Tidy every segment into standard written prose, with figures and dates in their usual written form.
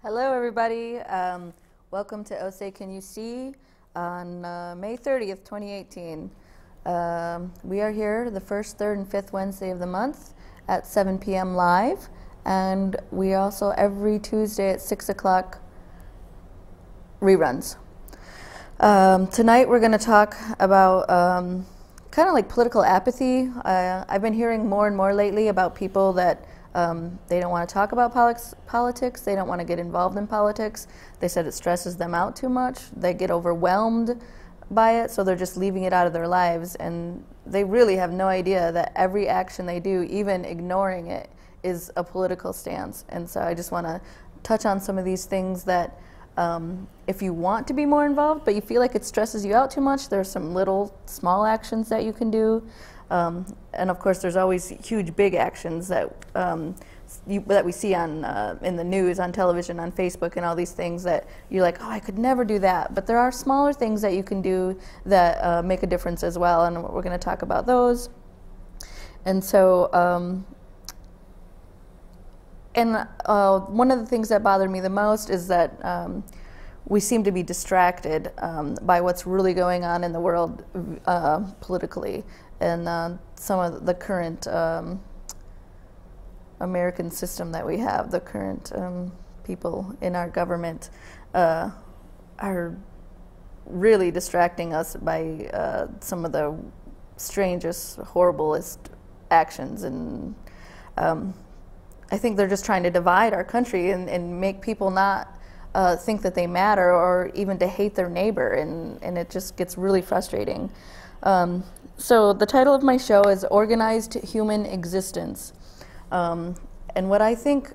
Hello, everybody. Welcome to OSE Can You See on May 30th, 2018. We are here the first, third, and fifth Wednesday of the month at 7 p.m. live, and we also every Tuesday at 6 o'clock reruns. Tonight we're going to talk about kind of like political apathy. I've been hearing more and more lately about people that they don't want to talk about politics. They don't want to get involved in politics. They said it stresses them out too much. They get overwhelmed by it, so they're just leaving it out of their lives. And they really have no idea that every action they do, even ignoring it, is a political stance. And so I just want to touch on some of these things that if you want to be more involved, but you feel like it stresses you out too much, there's some little small actions that you can do. And of course, there's always huge, big actions that that we see on in the news, on television, on Facebook, and all these things that you're like, oh, I could never do that. But there are smaller things that you can do that make a difference as well, and we're going to talk about those. And so, one of the things that bothered me the most is that we seem to be distracted by what's really going on in the world politically. And some of the current American system that we have, the current people in our government are really distracting us by some of the strangest, horriblest actions. And I think they're just trying to divide our country and make people not think that they matter, or even to hate their neighbor, and it just gets really frustrating. So the title of my show is Organized Human Existence. And what I think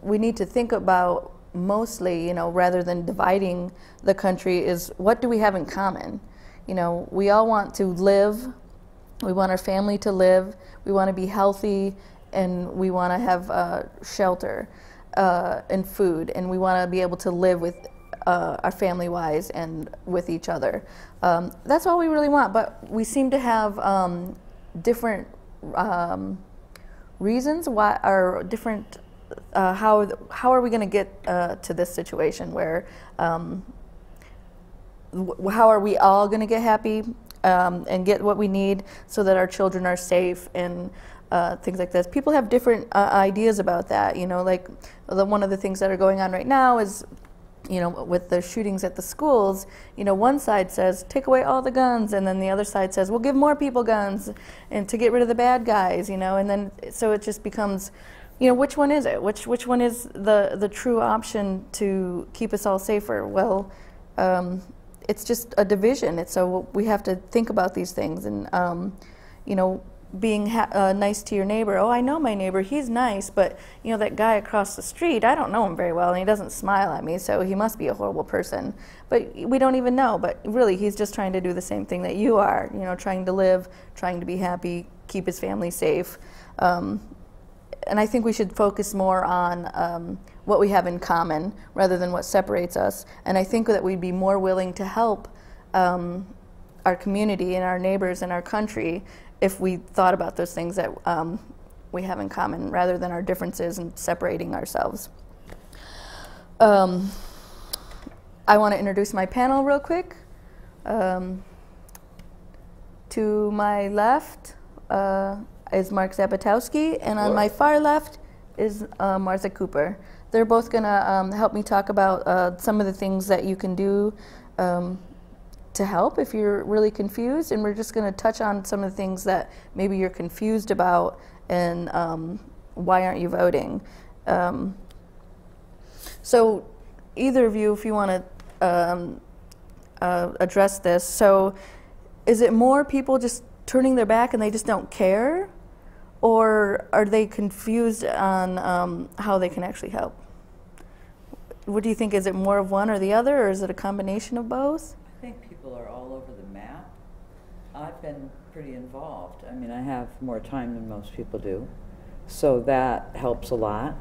we need to think about mostly, rather than dividing the country, is what do we have in common? We all want to live. We want our family to live. We want to be healthy, and we want to have shelter and food, and we want to be able to live with our family-wise and with each other. That's all we really want, but we seem to have different reasons why, or different how are we going to get to this situation where how are we all going to get happy and get what we need so that our children are safe and things like this. People have different ideas about that. Like one of the things that are going on right now is, with the shootings at the schools, one side says, take away all the guns, and then the other side says, we'll give more people guns and to get rid of the bad guys, and then, so it just becomes, which one is it? Which one is the true option to keep us all safer? Well, it's just a division. So we have to think about these things, and, being nice to your neighbor. Oh, I know my neighbor, he's nice, but that guy across the street, I don't know him very well, and he doesn't smile at me, so he must be a horrible person. But we don't even know, but really he's just trying to do the same thing that you are, trying to live, trying to be happy, keep his family safe. And I think we should focus more on what we have in common rather than what separates us. And I think that we'd be more willing to help our community and our neighbors and our country if we thought about those things that we have in common rather than our differences and separating ourselves. I want to introduce my panel real quick. To my left is Mark Zapotowski, and on my far left is Martha Cooper. They're both going to help me talk about some of the things that you can do to help if you're really confused, and we're just going to touch on some of the things that maybe you're confused about and why aren't you voting. So either of you, if you want to address this, so is it more people just turning their back and they just don't care, or are they confused on how they can actually help? What do you think? Is it more of one or the other, or is it a combination of both? I think people are all over the map. I've been pretty involved. I mean, I have more time than most people do, so that helps a lot.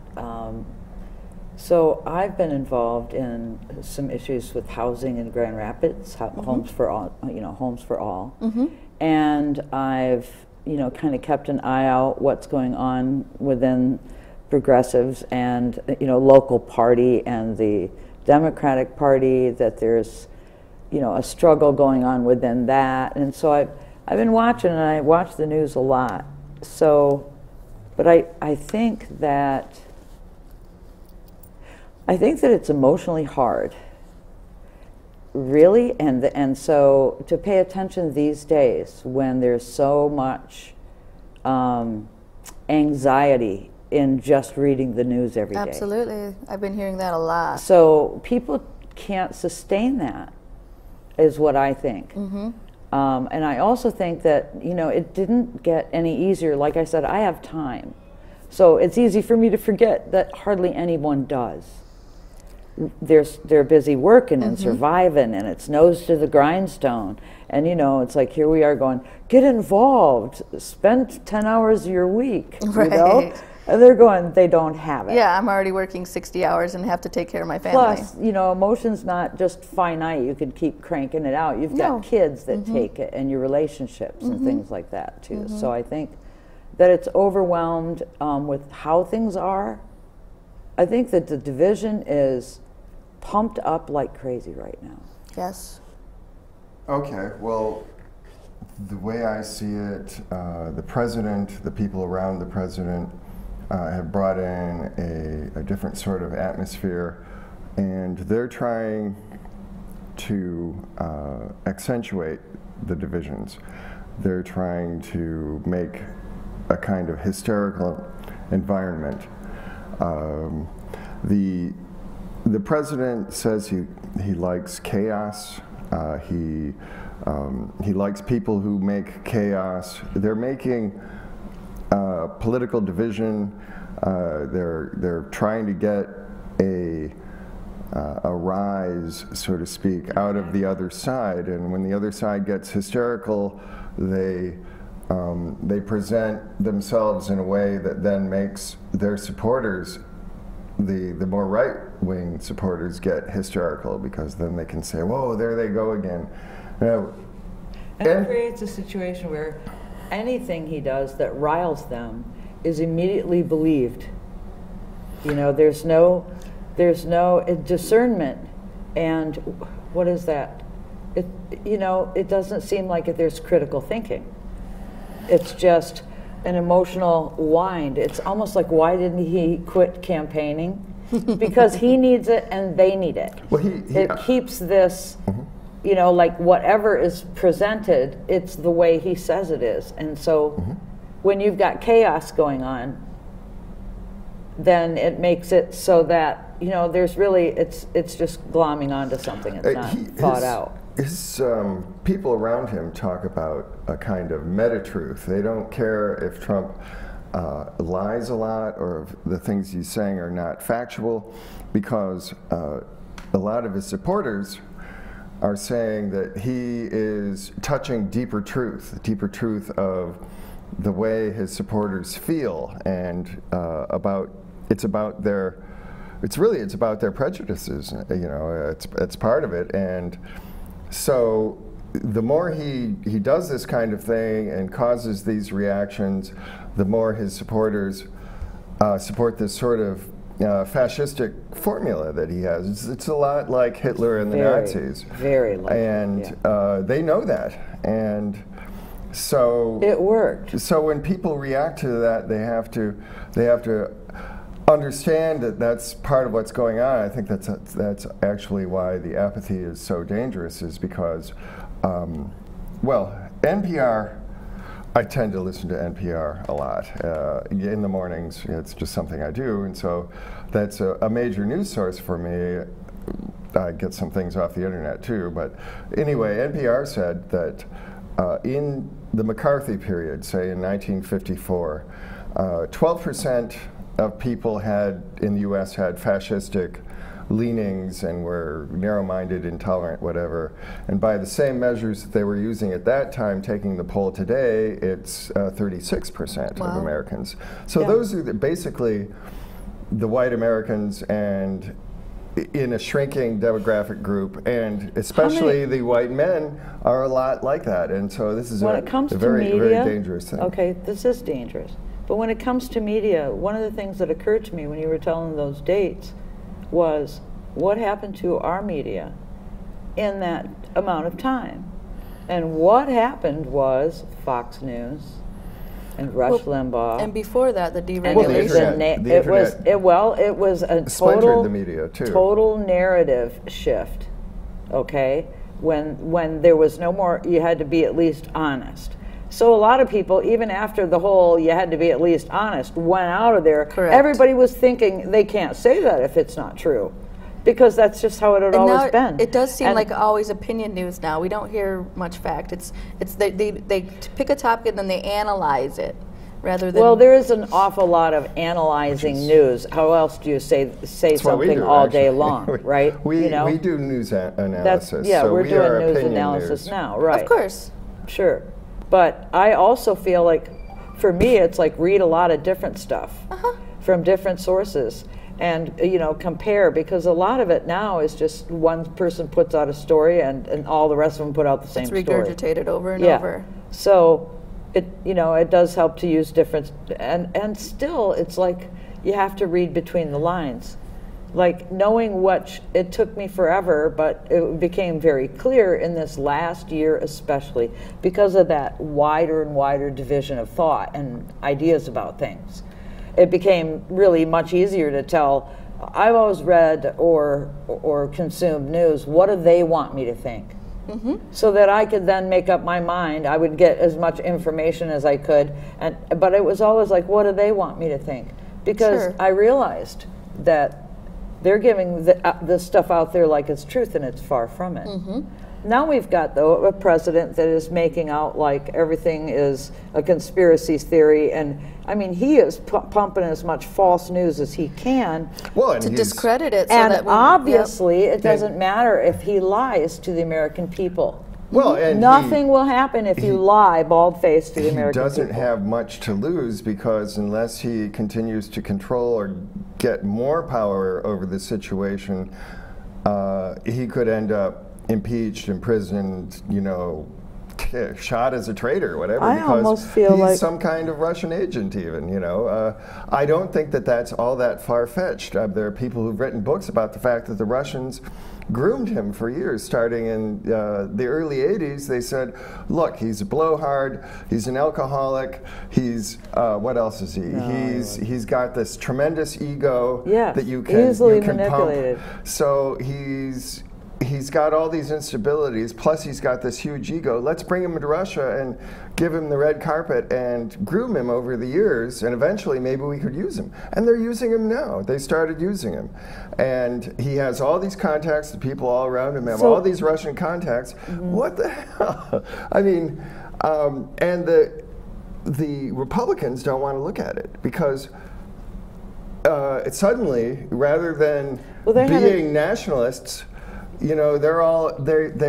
So I've been involved in some issues with housing in Grand Rapids, homes for all, homes for all, and I've kind of kept an eye out what's going on within progressives and, you know, local party and the Democratic Party, that there's, you know, a struggle going on within that. And so I've been watching, and I watch the news a lot. So, but I think that it's emotionally hard, really, and so to pay attention these days when there's so much anxiety in just reading the news every day. Absolutely. I've been hearing that a lot. So people can't sustain that, is what I think. Mm-hmm. And I also think that, you know, it didn't get any easier. Like I said, I have time. So it's easy for me to forget that hardly anyone does. They're busy working and surviving, and it's nose to the grindstone. And, you know, it's like, here we are going, get involved, spend 10 hours of your week, right. You know? And they're going, they don't have it. Yeah, I'm already working 60 hours and have to take care of my family. Plus, you know, emotion's not just finite. You could keep cranking it out. You've got kids that take it, and your relationships and things like that, too. So I think that it's overwhelmed with how things are. I think that the division is pumped up like crazy right now. Yes. Okay, well, the way I see it, the president, the people around the president have brought in a different sort of atmosphere, and they're trying to accentuate the divisions. They're trying to make a kind of hysterical environment. The president says he likes chaos. He likes people who make chaos. They're making political division. They're trying to get a rise, so to speak, out of the other side. And when the other side gets hysterical, they present themselves in a way that then makes their supporters, the more right-wing supporters, get hysterical, because then they can say, whoa, there they go again. And it creates a situation where anything he does that riles them is immediately believed. You know, there's no discernment. And what is that? You know, it doesn't seem like there's critical thinking. It's just an emotional wind. It's almost like, why didn't he quit campaigning? Because he needs it and they need it. Well, it keeps this, you know, like whatever is presented, it's the way he says it is. And so when you've got chaos going on, then it makes it so that, you know, there's really, it's just glomming onto something. It's not thought out. His people around him talk about a kind of meta-truth. They don't care if Trump lies a lot or if the things he's saying are not factual, because a lot of his supporters are saying that he is touching deeper truth of the way his supporters feel, and it's about their prejudices. You know, it's part of it. And so the more he does this kind of thing and causes these reactions, the more his supporters support this sort of fascistic formula that he has. It's a lot like Hitler and the Nazis. Very like and they know that. And so it worked. So when people react to that, they have to understand that that's part of what's going on. I think that's actually why the apathy is so dangerous, is because, well, NPR, I tend to listen to NPR a lot in the mornings. It's just something I do, and so that's a major news source for me. I get some things off the internet too, but anyway, NPR said that in the McCarthy period, say in 1954, 12% of people in the U.S. had fascistic leanings and were narrow-minded, intolerant, whatever. And by the same measures that they were using at that time, taking the poll today, it's 36% of Americans. So those are basically the white Americans, and in a shrinking demographic group, and especially the white men are a lot like that. And so this is when it comes to very, media, very dangerous thing. Okay, this is dangerous. But when it comes to media, one of the things that occurred to me when you were telling those dates was, what happened to our media in that amount of time? And what happened was Fox News and Rush Limbaugh. And before that, the And deregulation. it was a splintered the media too. total narrative shift. Okay, when there was no more, you had to be at least honest. So a lot of people, even after the whole "you had to be at least honest" went out of there, Correct. Everybody was thinking they can't say that if it's not true, because that's just how it had always been. It does seem And- like always opinion news now. We don't hear much fact. It's they pick a topic and then they analyze it rather than. Well, there is an awful lot of analyzing news. How else do you say what we something do, all day actually. long, right? We you know? we do news analysis. Yeah, so we're we doing are news opinion analysis news. now, right? Of course. Sure. But I also feel like, for me, it's like read a lot of different stuff from different sources and, you know, compare, because a lot of it now is just one person puts out a story and all the rest of them put out the same It's story. regurgitated over and Yeah. over. So it, you know, it does help to use different, and still it's like you have to read between the lines. Like knowing it took me forever, but it became very clear in this last year especially because of that wider and wider division of thought and ideas about things. It became really much easier to tell. I've always read or consumed news. What do they want me to think? So that I could then make up my mind. I would get as much information as I could, but it was always like, what do they want me to think? Because Sure. I realized that they're giving this stuff out there like it's truth, and it's far from it. Now we've got, though, a president that is making out like everything is a conspiracy theory, and I mean, he is pumping as much false news as he can. Well, and To he's- discredit it, so And that we, obviously, it doesn't matter if he lies to the American people. Well, and Nothing will happen if you lie bald-faced to the he American doesn't people. have much to lose, because unless he continues to control or get more power over the situation, he could end up impeached, imprisoned, you know, shot as a traitor, whatever. I because almost feel he's like some kind of Russian agent, even. You know, I don't think that that's all that far-fetched. There are people who've written books about the fact that the Russians groomed him for years, starting in the early 80s. They said, look, he's a blowhard, he's an alcoholic, he's, what else is he? He's got this tremendous ego that you can, easily you can manipulated. pump. So he's got all these instabilities, plus he's got this huge ego. Let's bring him to Russia and give him the red carpet and groom him over the years, and eventually maybe we could use him. And they're using him now. They started using him. And he has all these contacts, the people all around him have all these Russian contacts. What the hell? I mean, and the Republicans don't want to look at it, because suddenly, rather than being nationalists, you know,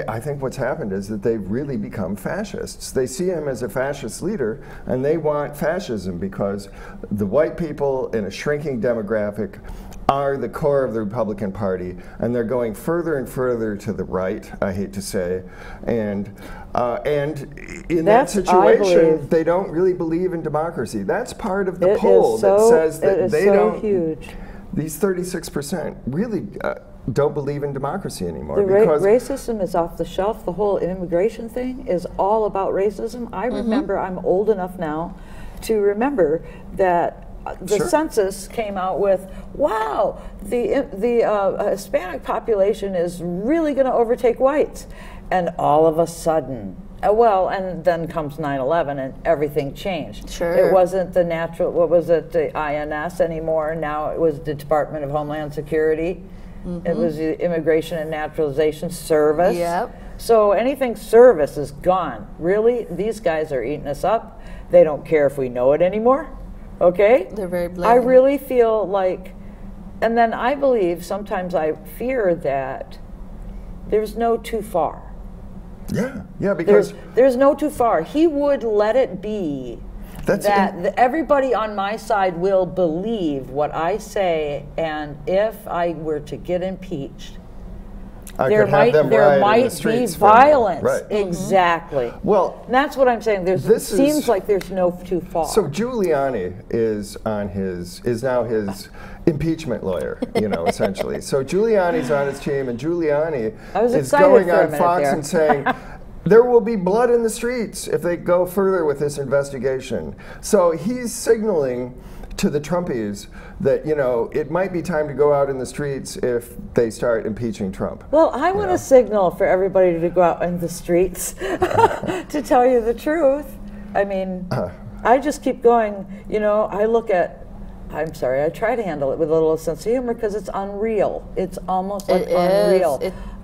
I think what's happened is that they've really become fascists. They see him as a fascist leader, and they want fascism because the white people in a shrinking demographic are the core of the Republican Party, and they're going further and further to the right, I hate to say. And in that situation, they don't really believe in democracy. That's part of the poll that says that they don't. Huge. These 36% really don't believe in democracy anymore. The because racism is off the shelf. The whole immigration thing is all about racism. I remember, I'm old enough now to remember that the census came out with, wow, the Hispanic population is really going to overtake whites. And all of a sudden, and then comes 9/11 and everything changed. Sure. It wasn't the natural, what was it, the INS anymore. Now it was the Department of Homeland Security. It was the Immigration and Naturalization Service. Yep. So anything service is gone. Really, these guys are eating us up. They don't care if we know it anymore. Okay? They're very I blatant. really feel like, and then I believe, sometimes I fear that there's no too far. Yeah, because there's no too far. He would let it be everybody on my side will believe what I say, and if I were to get impeached, I there could have them there riot in the might be streets for- violence. Right. Exactly. Well, And that's what I'm saying. It this seems is- like there's no too far. So Giuliani is now his impeachment lawyer, essentially. So Giuliani's on his team, and Giuliani I was is excited going for a on minute Fox there. and saying, there will be blood in the streets if they go further with this investigation. So he's signaling to the Trumpies that, it might be time to go out in the streets if they start impeaching Trump. Well, I want a signal for everybody to go out in the streets, to tell you the truth. I mean, I just keep going, I look at, I'm sorry, I try to handle it with a little sense of humor because it's unreal. It's almost like unreal.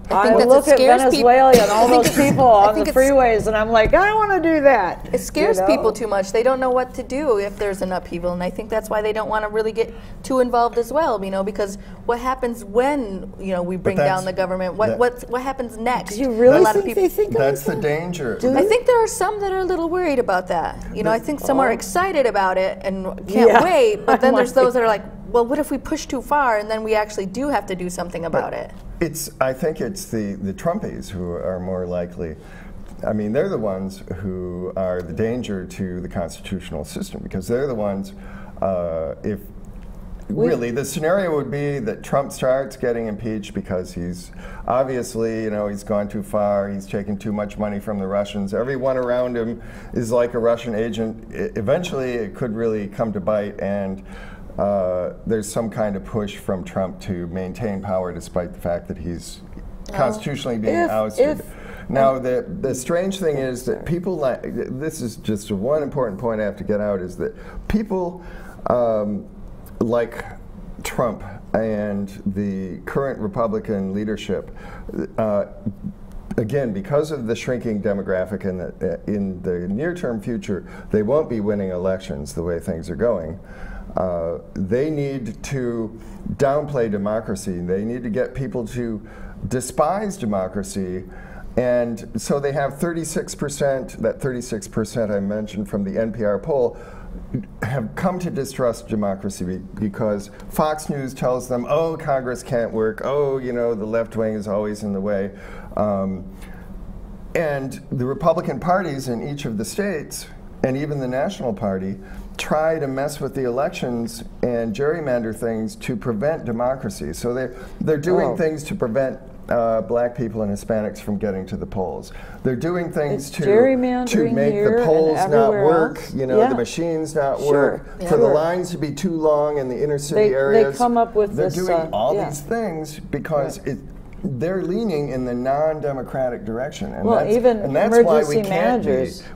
I think I that look at scares Venezuela and all those people on the it's- freeways, and I'm like, I want to do that. It scares people too much. They don't know what to do if there's an upheaval, and I think that's why they don't want to really get too involved as well. Because what happens when we bring down the government? What happens next? Do you really a lot think of people, they think That's the that? danger. I think there are some that are a little worried about that. I think some are excited about it and can't wait, but then there's those that are like, well, what if we push too far and then we actually do have to do something about it? I think it's the Trumpies who are more likely. I mean, they're the ones who are the danger to the constitutional system, because they're the ones, really, the scenario would be that Trump starts getting impeached because he's obviously, he's gone too far, he's taken too much money from the Russians. Everyone around him is like a Russian agent. Eventually, it could really come to bite, and there's some kind of push from Trump to maintain power despite the fact that he's constitutionally being ousted. Now, the strange thing is that people, this is just one important point I have to get out, is that people like Trump and the current Republican leadership, again, because of the shrinking demographic and that in the near-term future, they won't be winning elections the way things are going. They need to downplay democracy. They need to get people to despise democracy. And so they have 36%, that 36% I mentioned from the NPR poll, have come to distrust democracy because Fox News tells them, oh, Congress can't work, oh, the left wing is always in the way. And the Republican parties in each of the states, and even the National Party, try to mess with the elections and gerrymander things to prevent democracy. So they're doing things to prevent black people and Hispanics from getting to the polls. They're doing things to make the polls not work, the machines not work, for the lines to be too long in the inner city areas. They come up with They're this, doing all these things because they're leaning in the non-democratic direction. And that's why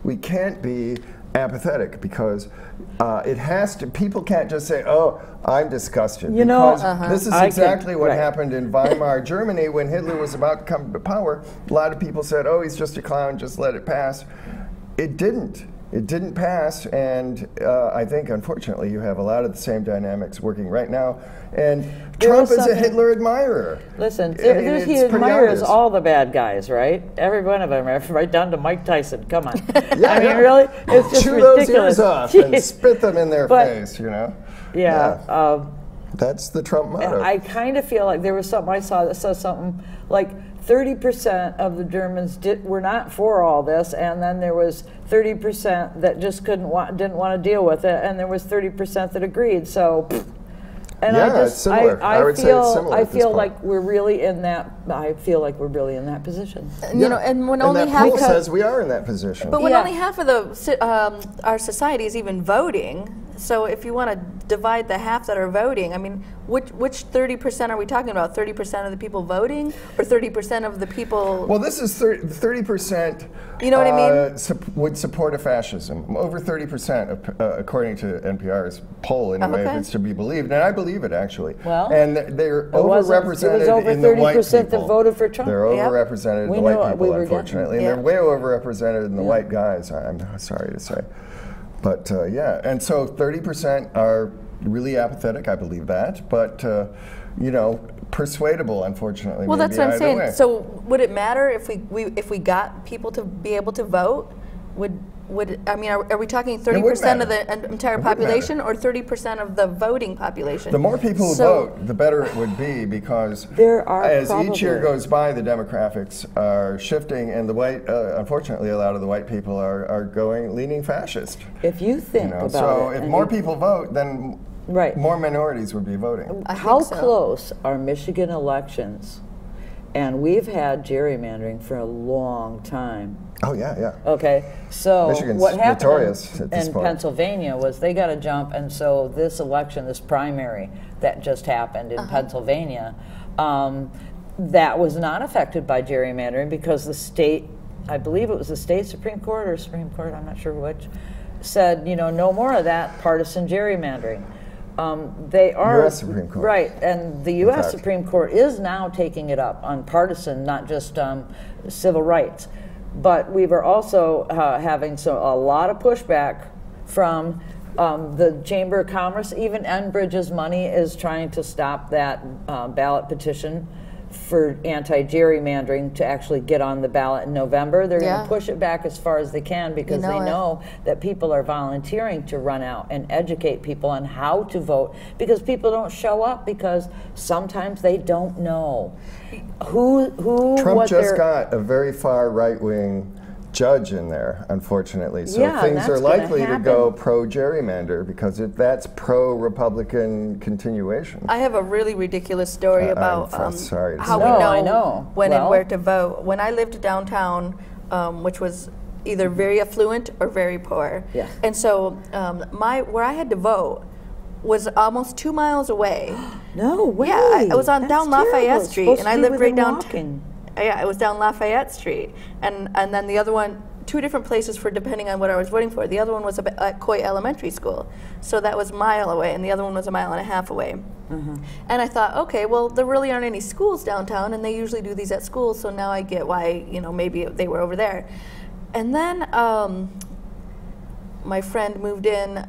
we can't be apathetic, because people can't just say, oh, I'm disgusted. This is exactly what happened in Weimar Germany when Hitler was about to come to power. A lot of people said, oh, he's just a clown, just let it pass. It didn't. It didn't pass, and I think, unfortunately, you have a lot of the same dynamics working right now. And Trump is a Hitler admirer. Listen, he admires all the bad guys, right? Every one of them, right down to Mike Tyson. Come on. I mean, really? It's just Chew ridiculous. those ears off and spit them in their face, Yeah. That's the Trump motto. I kind of feel like there was something I saw that says something like 30% of the Germans were not for all this, and then there was 30% that just didn't want to deal with it, and there was 30% that agreed. So, and it's similar. I would say it's similar. I feel like we're really in that. I feel like we're really in that position. And when only that half poll says we are in that position. But when only half of our society is even voting. So if you want to divide the half that are voting, I mean, which 30% are we talking about? 30% of the people voting, or 30% of the people? Well, this is 30%. You know what I mean? Would support a fascism. Over 30%, according to NPR's poll, anyway, if it's to be believed, and I believe it actually. Well, and they're overrepresented in the white people. That voted for Trump. They're overrepresented in the white people, unfortunately, and they're way overrepresented in the white guys. I'm sorry to say. But and so 30% are really apathetic. I believe that, but persuadable, unfortunately. Well, that's what I'm saying. Way. So would it matter if we got people to be able to vote? I mean, are we talking 30% of the entire population or 30% of the voting population? The more people who vote, the better it would be, because as each year goes by, the demographics are shifting, and the white, unfortunately, a lot of the white people are leaning fascist. If you think about so it, if more people vote, then more minorities would be voting. How close are Michigan elections? And we've had gerrymandering for a long time. Oh, yeah. Okay, so Michigan's what happened notorious at this in point. Pennsylvania was they got a jump, and so this election, this primary that just happened in Pennsylvania, that was not affected by gerrymandering because the state, I believe it was the state Supreme Court or Supreme Court, I'm not sure which, said, no more of that partisan gerrymandering. They are U.S. Supreme Court. Right, and the U.S. Supreme Court is now taking it up on partisan, not just civil rights. But we were also having a lot of pushback from the Chamber of Commerce. Even Enbridge's money is trying to stop that ballot petition for anti-gerrymandering to actually get on the ballot in November. They're going to push it back as far as they can because they know that people are volunteering to run out and educate people on how to vote, because people don't show up because sometimes they don't know who Trump just got a very far right-wing judge in there, unfortunately. So things are likely to go pro-gerrymander because that's pro-Republican continuation. I have a really ridiculous story about how we know when and where to vote. When I lived downtown, which was either very affluent or very poor, and so where I had to vote was almost 2 miles away. No way. Yeah, I was on down Lafayette Street, and I lived right down. Walking. Yeah, it was down Lafayette Street, and then the other one, 2 different places for depending on what I was voting for. The other one was at Coy Elementary School, so that was a mile away, and the other one was 1.5 miles away. And I thought, okay, well, there really aren't any schools downtown, and they usually do these at schools, so now I get why maybe they were over there. And then my friend moved in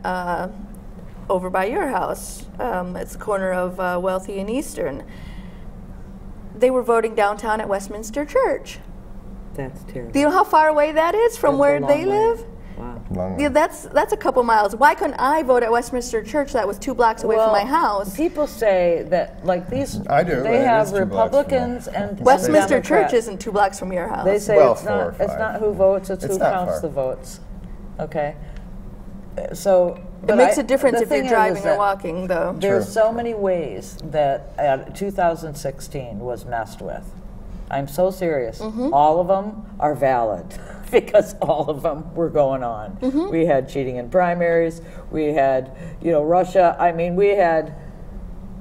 over by your house. It's the corner of Wealthy and Eastern. They were voting downtown at Westminster Church. That's terrible. Do you know how far away that is from where they live? Wow. Yeah, that's a couple miles. Why couldn't I vote at Westminster Church that was 2 blocks away from my house? People say that, like these, I do. They have Republicans and Westminster Democrats. Church isn't 2 blocks from your house. They say it's not who votes, it's who counts the votes. Okay. So it makes a difference if you're driving or walking, though. There's so many ways that 2016 was messed with. I'm so serious. All of them are valid because all of them were going on. We had cheating in primaries. We had, Russia. I mean, we had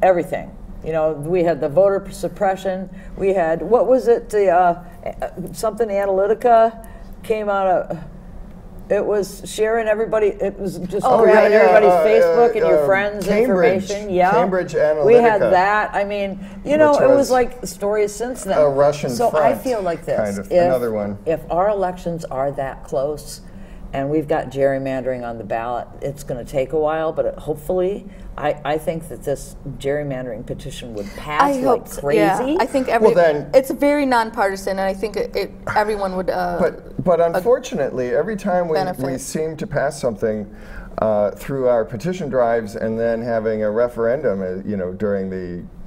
everything. We had the voter suppression. We had, what was it? The something Analytica came out of. It was sharing everybody. It was just grabbing everybody's Facebook and your friends' information. Yeah, Cambridge Analytica. We had that. I mean, it was like stories since then. A Russian So front, I feel like this. Kind of, another one. If our elections are that close, and we've got gerrymandering on the ballot, it's going to take a while, but hopefully, I think that this gerrymandering petition would pass crazy. Yeah, I think it's very nonpartisan, and I think everyone would. But unfortunately, every time we seem to pass something through our petition drives and then having a referendum, during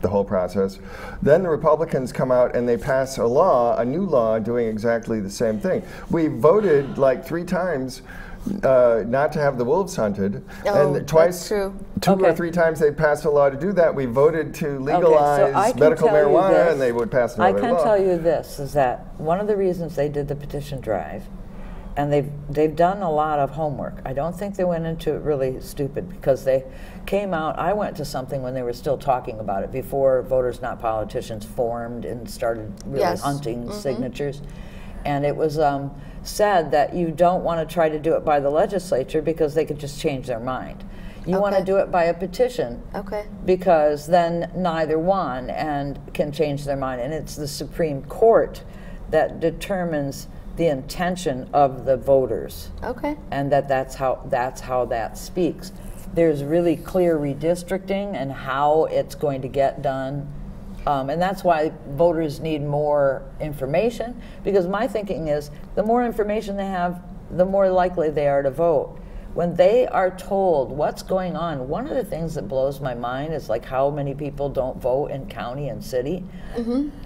the whole process, then the Republicans come out and they pass a new law doing exactly the same thing. We voted like 3 times not to have the wolves hunted, and twice, 2 or 3 times they passed a law to do that. We voted to legalize medical marijuana, and they would pass another law. I can tell you this, is that one of the reasons they did the petition drive, and they've done a lot of homework. I don't think they went into it really stupid, because they came out. I went to something when they were still talking about it, before Voters Not Politicians formed and started really hunting signatures. And it was said that you don't want to try to do it by the legislature because they could just change their mind. You want to do it by a petition, because then neither one can change their mind, and it's the Supreme Court that determines the intention of the voters. And that's how that speaks. There's really clear redistricting and how it's going to get done. And that's why voters need more information, because my thinking is the more information they have, the more likely they are to vote. When they are told what's going on, one of the things that blows my mind is like how many people don't vote in county and city,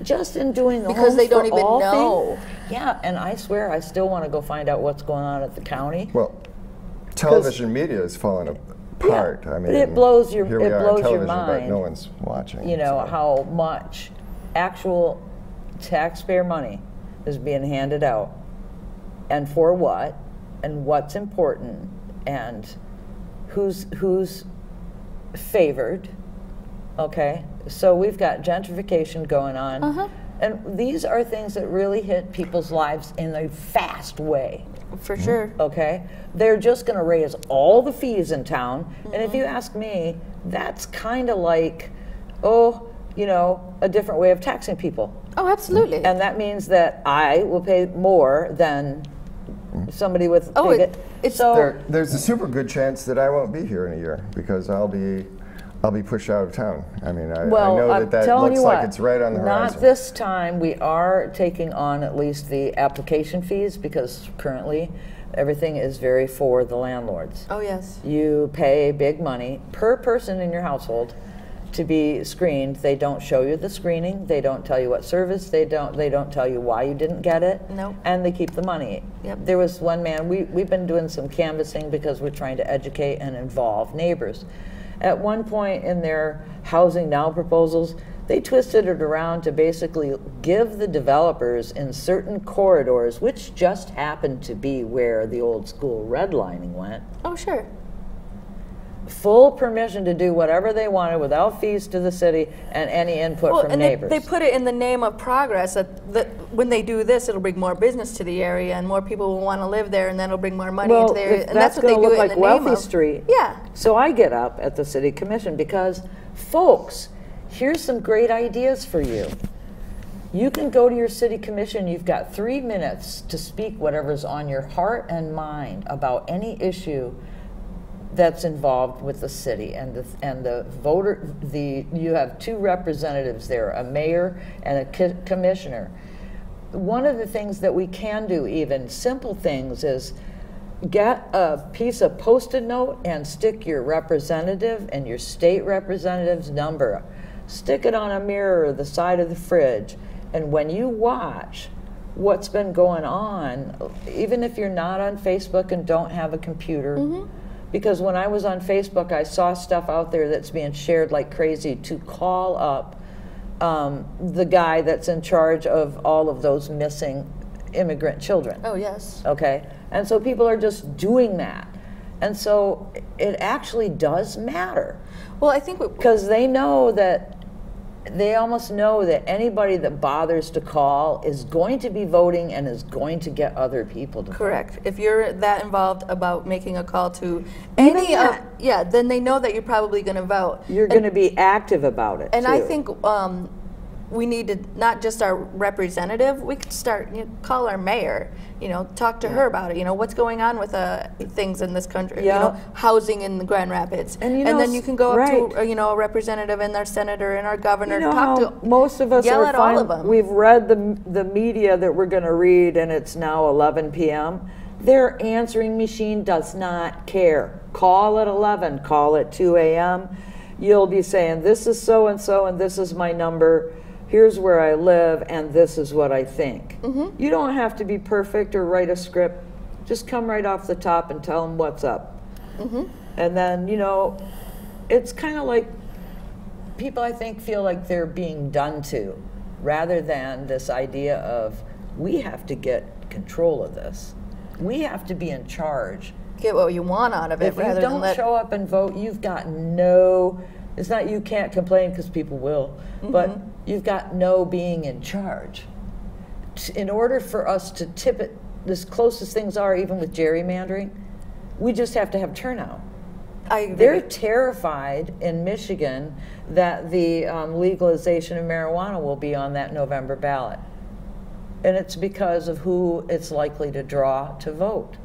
just in doing the Because they don't even Homes for All know. thing. Yeah, and I swear I still want to go find out what's going on at the county. Well, television media is falling apart. Yeah, I mean, but it blows your here we it are on blows your television, but mind. no one's watching. You know so. how much actual taxpayer money is being handed out, and for what, and what's important, and who's favored. Okay, so we've got gentrification going on, and these are things that really hit people's lives in a fast way. For sure. Okay, they're just going to raise all the fees in town, and if you ask me, that's kind of like, a different way of taxing people. Oh, absolutely. And that means that I will pay more than somebody with big. There's a super good chance that I won't be here in a year because I'll be pushed out of town. I mean, I know that looks like it's right on the horizon. Not this time. We are taking on at least the application fees because currently everything is very for the landlords. Oh, yes. You pay big money per person in your household to be screened. They don't show you the screening. They don't tell you what service. They don't tell you why you didn't get it. Nope. And they keep the money. Yep. There was one man, we've been doing some canvassing because we're trying to educate and involve neighbors. At one point in their Housing Now proposals, they twisted it around to basically give the developers in certain corridors, which just happened to be where the old school redlining went, Oh, sure. full permission to do whatever they wanted without fees to the city and any input from and neighbors. They put it in the name of progress that when they do this, it'll bring more business to the area and more people will want to live there, and then it'll bring more money into the area. And that's what they gonna do look it in like the name Wealthy of. Street. Yeah. So I get up at the city commission because, folks, here's some great ideas for you. You can go to your city commission. You've got 3 minutes to speak whatever's on your heart and mind about any issue that's involved with the city and the voter. You have 2 representatives there, a mayor and a commissioner. One of the things that we can do, even simple things, is get a piece of Post-it note and stick your representative and your state representative's number. Stick it on a mirror or the side of the fridge, and when you watch what's been going on, even if you're not on Facebook and don't have a computer, because when I was on Facebook, I saw stuff out there that's being shared like crazy to call up the guy that's in charge of all of those missing immigrant children. Oh, yes. Okay? And so people are just doing that. And so it actually does matter. Well, I think because they know that, they almost know that anybody that bothers to call is going to be voting and is going to get other people to correct. vote. If you're that involved about making a call to any of, then they know that you're probably going to vote. You're going to be active about it. And too. I think we need to, not just our representative, we could start, call our mayor, talk to her about it, what's going on with things in this country, housing in the Grand Rapids. And, then you can go up to, a representative and our senator and our governor, talk to, most of us yell are at all of them. We've read the media that we're going to read, and it's now 11 p.m. Their answering machine does not care. Call at 11, call at 2 a.m. You'll be saying, this is so-and-so, and this is my number. Here's where I live, and this is what I think. You don't have to be perfect or write a script. Just come right off the top and tell them what's up. And then, it's kind of like people, I think, feel like they're being done to, rather than this idea of, we have to get control of this. We have to be in charge. Get what you want out of it. If you don't show up and vote, you've got it's not you can't complain, because people will, but you've got no being in charge. In order for us to tip it as close as things are, even with gerrymandering, we just have to have turnout. They're terrified in Michigan that the legalization of marijuana will be on that November ballot. And it's because of who it's likely to draw to vote,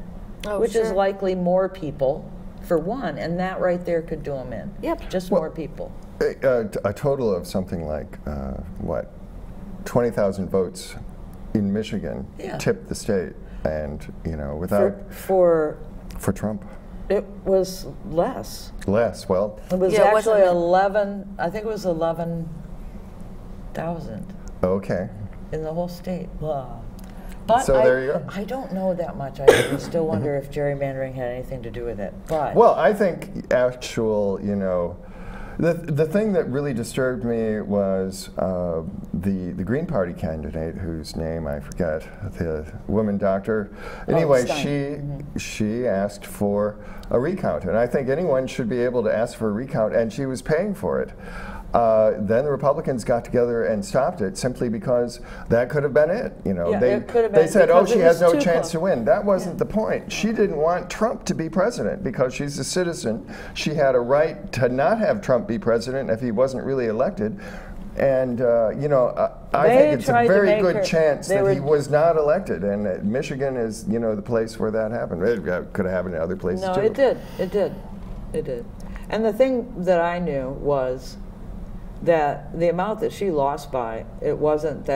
which is likely more people, for one, and that right there could do them in. Yep. Just more people. A total of something like, 20,000 votes in Michigan tipped the state. and without for Trump. it was less. Less. Well, It was Yeah, it actually wasn't- 11. I think it was 11,000 okay. in the whole state. Wow. But So there you go. I don't know that much. I still wonder if gerrymandering had anything to do with it. But Well, I think the thing that really disturbed me was the Green Party candidate, whose name I forget, the woman doctor. Anyway, she asked for a recount, and I think anyone should be able to ask for a recount, and she was paying for it. Then the Republicans got together and stopped it simply because that could have been it. Yeah, they it could have they been, said, "Oh, because she it has was no too chance close." to win." That wasn't the point. She didn't want Trump to be president because she's a citizen. She had a right to not have Trump be president if he wasn't really elected. And I think it's a tried to very make good her- chance they that he were- was not elected. And Michigan is, the place where that happened. It could have happened in other places no, too. it did. It did. It did. And the thing that I knew was that the amount that she lost by, it wasn't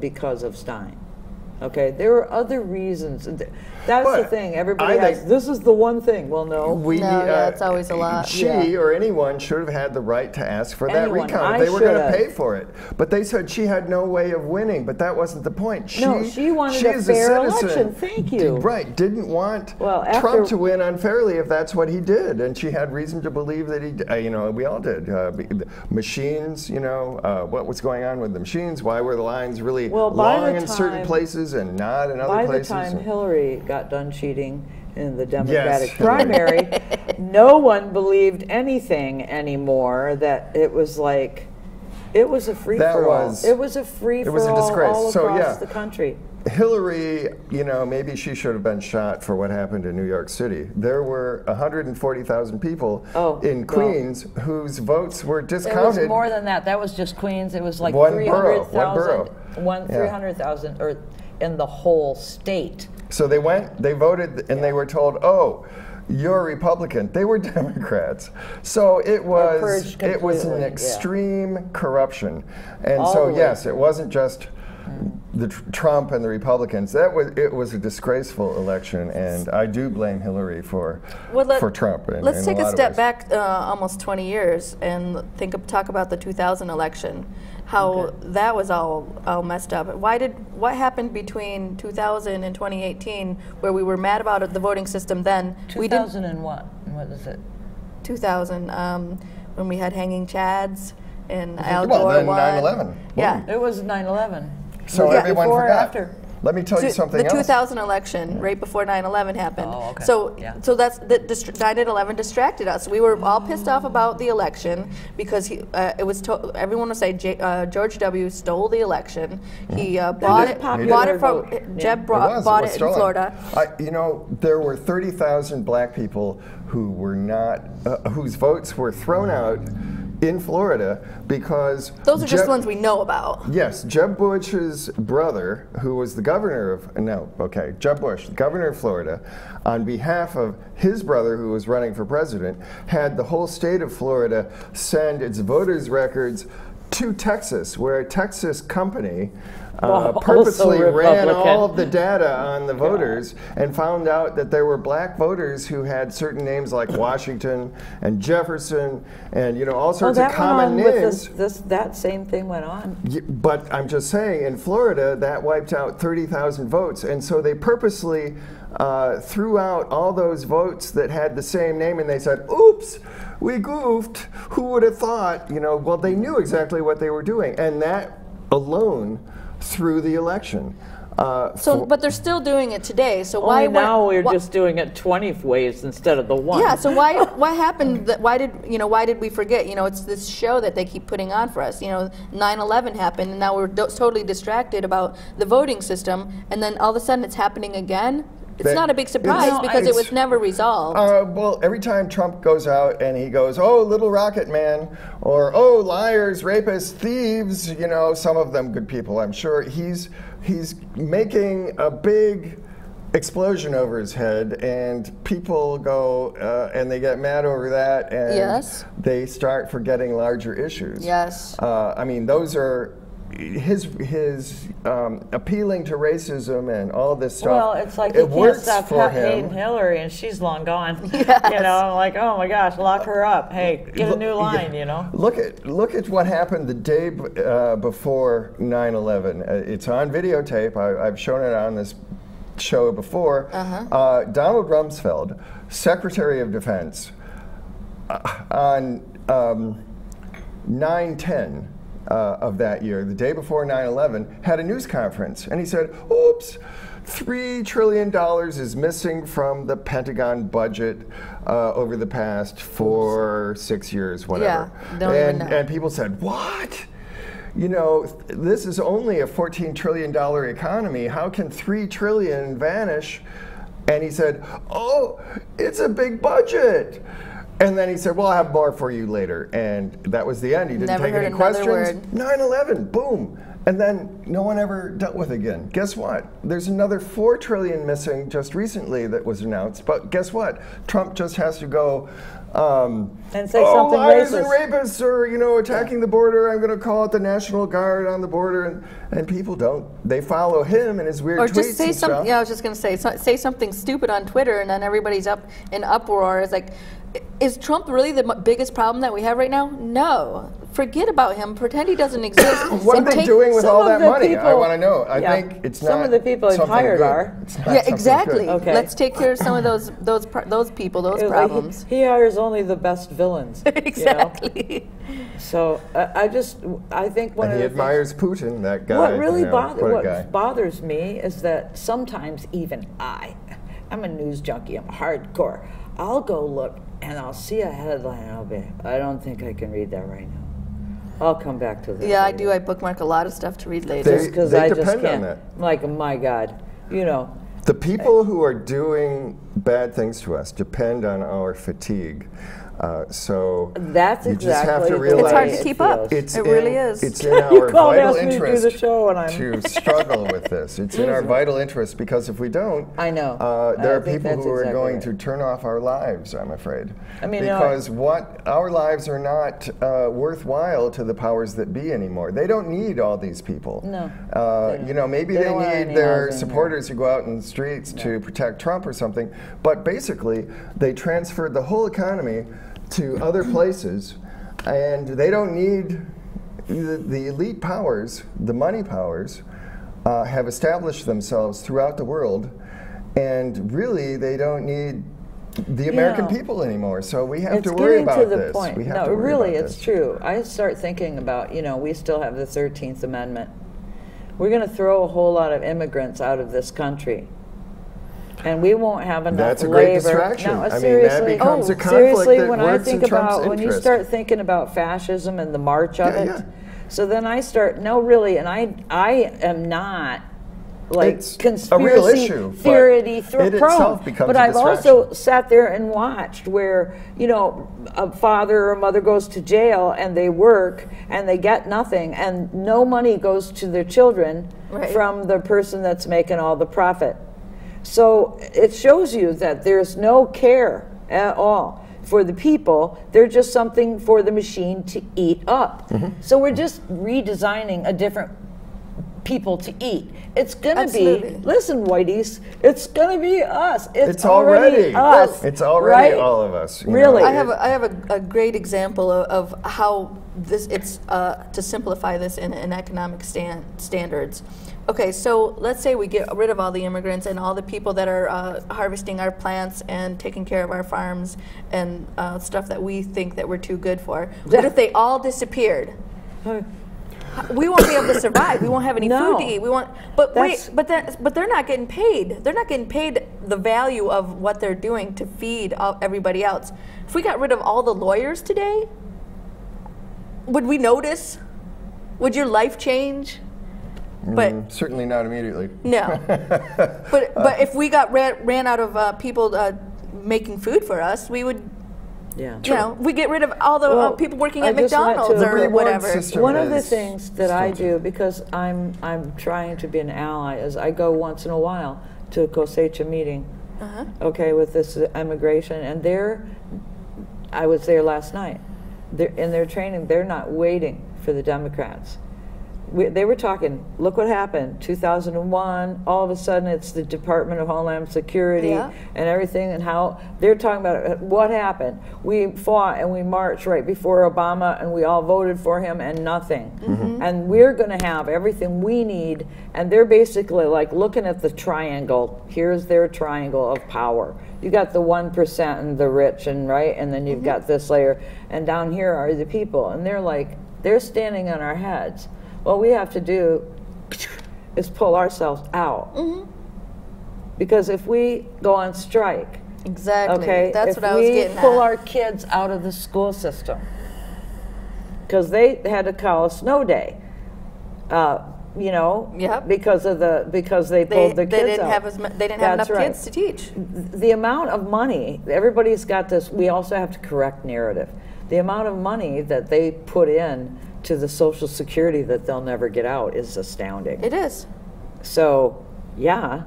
because of Stein. Okay, there were other reasons. That's the But thing. Everybody I has, think- this is the one thing. Well, no. It's always a lot. She or anyone should have had the right to ask for that Anyone. recount. I They were going to should have. pay for it. But they said she had no way of winning, but that wasn't the point. She wanted a is fair citizen. election. Thank you. Right, didn't want Well, after- Trump to win unfairly if that's what he did. And she had reason to believe that he, we all did. Machines, what was going on with the machines? Why were the lines really Well, by long the in certain time- places and not in other By places? the time Hillary got done cheating in the Yes, Democratic Hillary. primary, no one believed anything anymore. That it was like, it was a free for all. It was a free for all disgrace. all So, across yeah. the country. Hillary, maybe she should have been shot for what happened in New York City. There were 140,000 people in Queens whose votes were It discounted. was more than that. That was just Queens. It was like One borough, 300,000 300,000 in the whole state. So they went, they voted, and they were told, "Oh, you're a Republican." They were Democrats. So it was purged an completely, yeah. extreme corruption. And All so the way. yes, it wasn't just the Trump and the Republicans. It was a disgraceful election, and I do blame Hillary for Trump. Let's take a lot of step ways. back almost 20 years and talk about the 2000 election. How that was all messed up. What happened between 2000 and 2018 where we were mad about the voting system then? 2001. What is it? 2000 when we had hanging chads and Al Gore Well, then won. 9/11. Yeah. It was 9/11. So Yeah. everyone Before or forgot. after? Let me tell you something the else. 2000 election, right before 9/11 happened. Oh, okay. So, Yeah. so that's 9/11 distracted us. We were all pissed off about the election because everyone would say George W. stole the election. He bought it popular from vote. Jeb was bought it in stolen. Florida. There were 30,000 black people who were not, whose votes were thrown out in Florida because Those are just the ones we know about. Yes, Jeb Bush's brother, who was the governor of, Jeb Bush, the governor of Florida, on behalf of his brother who was running for president, had the whole state of Florida send its voters' records to Texas, where a Texas company purposely Also ran Republican. all of the data on the voters and found out that there were black voters who had certain names like Washington and Jefferson and all sorts of common names. That same thing went on. But I'm just saying, in Florida, that wiped out 30,000 votes, and so they purposely threw out all those votes that had the same name, and they said, "Oops, we goofed. Who would have thought?" Well, they knew exactly what they were doing, and that alone threw the election. But they're still doing it today. So Only why now we're just doing it 20 ways instead of the one. Yeah. So what happened? Why did we forget? It's this show that they keep putting on for us. 9/11 happened, and now we're totally distracted about the voting system, and then all of a sudden it's happening again. It's not a big surprise because it was never resolved. Well, every time Trump goes out and he goes, "Oh, little rocket man," or "Oh, liars, rapists, thieves," some of them good people, I'm sure, he's making a big explosion over his head, and people go and they get mad over that, and Yes. they start forgetting larger issues. Yes. Those are his appealing to racism and all this stuff. Well, it's like it he can't works stop for hating him. Hillary, and she's long gone. Yes. You know, I'm like, oh my gosh, lock her up. Hey, get a new line. You know. Look at what happened the day before 9/11. It's on videotape. I've shown it on this show before. Donald Rumsfeld, Secretary of Defense, on 9/10 of that year, the day before 9/11, had a news conference, and he said, "Oops, $3 trillion is missing from the Pentagon budget over the past 6 years, whatever." Yeah, don't even know. And people said, "What? You know, this is only a $14 trillion economy. How can $3 trillion vanish?" And he said, "Oh, it's a big budget." And then he said, "Well, I'll have more for you later." And that was the end. He didn't Never take heard any another questions. word. 9/11, boom. And then no one ever dealt with it again. Guess what? There's another $4 trillion missing just recently that was announced. But guess what? Trump just has to go, And say something liars and racist. rapists are, attacking the border. I'm going to call out the National Guard on the border. And people don't. They follow him and his weird Or tweets just say and something. stuff. Yeah, I was just gonna say something stupid on Twitter, and then everybody's up in uproar. It's like, is Trump really the biggest problem that we have right now? No. Forget about him. Pretend he doesn't exist. What are and they take- doing with some all of that the money? I people- want to know. I Yeah. think it's not. Some of the people he's something hired good. are. It's not Yeah, something exactly. good. Okay. Let's take care of some of those people, those It was like problems. he hires only the best villains. You know? Exactly. So I think one And of he the admires Putin, that guy. What really what a guy. bothers me is that sometimes even I'm a news junkie, I'm hardcore. I'll go look and I'll see a headline and I'll be, I don't think I can read that right now. I'll come back to that. Yeah, I later. do. I bookmark a lot of stuff to read later. They- Because they I just depend on can't. that. I'm like, my God, The people who are doing bad things to us depend on our fatigue. So That's you just have exactly to the realize It's hard to way keep it up. feels. It really is. It's in You our called vital ask me to do interest the show and I'm to struggle with this. It's in our vital interest because if we don't, I know. there I are think people that's who are exactly going right. to turn off our lives, I'm afraid. I mean, because our lives are not worthwhile to the powers that be anymore. They don't need all these people. No, Maybe They they don't want need any their housing supporters to go out in the streets to protect Trump or something. But basically, they transferred the whole economy to other places, and they don't need the elite powers, the money powers, have established themselves throughout the world, and really they don't need the American people anymore. So we have It's to worry getting about to the this. point. We have No, to worry really, about it's this. true. I start thinking about, we still have the 13th Amendment. We're going to throw a whole lot of immigrants out of this country. And we won't have enough That's a labor. great distraction. No, I mean, that seriously, becomes a conflict seriously, that when I works think in Trump's about, when you interest. start thinking about fascism and the march of Yeah, it, yeah. so then I start, no, really, and I am not like It's a conspiracy real issue, but theory it prone. itself becomes But a I've distraction. also sat there and watched where, a father or a mother goes to jail and they work and they get nothing and no money goes to their children Right. from the person that's making all the profit. So it shows you that there's no care at all for the people. They're just something for the machine to eat up. Mm-hmm. So we're just redesigning a different people to eat. It's gonna Absolutely. be, listen, whiteys, it's gonna be us. It's already us. It's already right? all of us. Really? I have a great example of how it's to simplify this in economic standards. Okay, so let's say we get rid of all the immigrants and all the people that are harvesting our plants and taking care of our farms and stuff that we think that we're too good for. What if they all disappeared? We won't be able to survive. We won't have any No. food to eat. But That's- but they're not getting paid. They're not getting paid the value of what they're doing to feed everybody else. If we got rid of all the lawyers today, would we notice? Would your life change? But Certainly not immediately. no. But if we got ran out of people making food for us, we would. Yeah. We get rid of all the Well, people working I at just went to McDonald's a or reward whatever. system. One of the is things that I do, stunted. because I'm trying to be an ally, is I go once in a while to a COSECHA meeting, okay, with this immigration, and I was there last night. In their training, they're not waiting for the Democrats. they were talking, look what happened, 2001, all of a sudden it's the Department of Homeland Security and everything, and how they're talking about what happened. We fought and we marched right before Obama and we all voted for him and nothing. And we're going to have everything we need, and they're basically like looking at the triangle. Here's their triangle of power. You got the 1% and the rich, and right, and then you've got this layer, and down here are the people, and they're like, they're standing on our heads. What we have to do is pull ourselves out. Because if we go on strike, okay, that's what I was getting at. If we pull our kids out of the school system, because they had to call a snow day, you know, because they pulled the kids out. They didn't have enough kids to teach. The amount of money, everybody's got this. We also have to correct narrative. The amount of money that they put in to the Social Security that they'll never get out is astounding. It is. So, yeah,